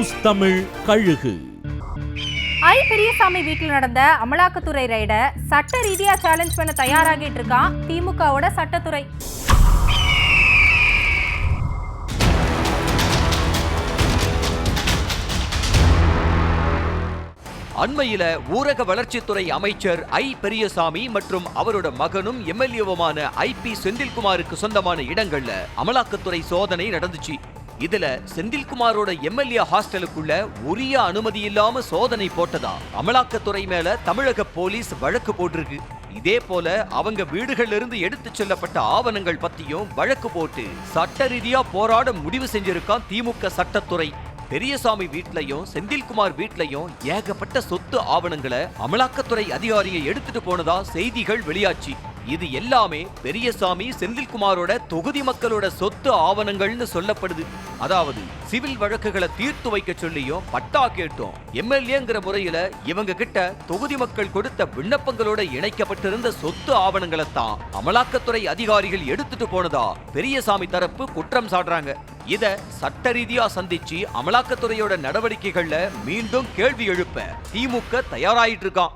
News Tamil கழுகு. பெரியசாமி வீட்டில் நடந்த அமலாக்கத்துறை ரைட சட்ட ரீதியா சேலஞ்ச் பண்ண தயாராகிட்டு இருக்கான் திமுகவோட சட்டத்துறை. அண்மையில ஊரக வளர்ச்சித்துறை அமைச்சர் பெரியசாமி மற்றும் அவரோட மகனும் எம்எல்ஏவுமான பி செந்தில்குமாருக்கு சொந்தமான இடங்கள்ல அமலாக்கத்துறை சோதனை நடந்துச்சு. இதுல செந்தில்குமாரோட எம்எல்ஏ ஹாஸ்டலுக்குள்ள உரிய அனுமதி இல்லாம சோதனை போட்டதா அமலாக்கத்துறை மேல தமிழக போலீஸ் வழக்கு போட்டிருக்கு. இதே போல அவங்க வீடுகள்ல இருந்து எடுத்து செல்லப்பட்ட ஆவணங்கள் பத்தியும் வழக்கு போட்டு சட்ட ரீதியா போராட முடிவு செஞ்சிருக்கான் திமுக சட்டத்துறை. பெரியசாமி வீட்லயும் செந்தில்குமார் வீட்லயும் ஏகப்பட்ட சொத்து ஆவணங்களை அமலாக்கத்துறை அதிகாரியை எடுத்துட்டு போனதா செய்திகள் வெளியாச்சு. இது எல்லாமே பெரியசாமி செந்தில்குமாரோட தொகுதி மக்களோட சொத்து ஆவணங்கள்னு சொல்லப்படுது. அதாவது சிவில் வழக்குகளை தீர்த்து வைக்க சொல்லியும் பட்டா கேட்டோம் எம்எல்ஏங்கிற முறையில இவங்க கிட்ட தொகுதி மக்கள் கொடுத்த விண்ணப்பங்களோட இணைக்கப்பட்டிருந்த சொத்து ஆவணங்களை தான் அமலாக்கத்துறை அதிகாரிகள் எடுத்துட்டு போனதா பெரியசாமி தரப்பு குற்றம் சாட்டுறாங்க. இத சட்ட ரீதியா சந்திச்சு அமலாக்கத்துறையோட நடவடிக்கைகள்ல மீண்டும் கேள்வி எழுப்ப திமுக தயாராயிட்டு இருக்கான்.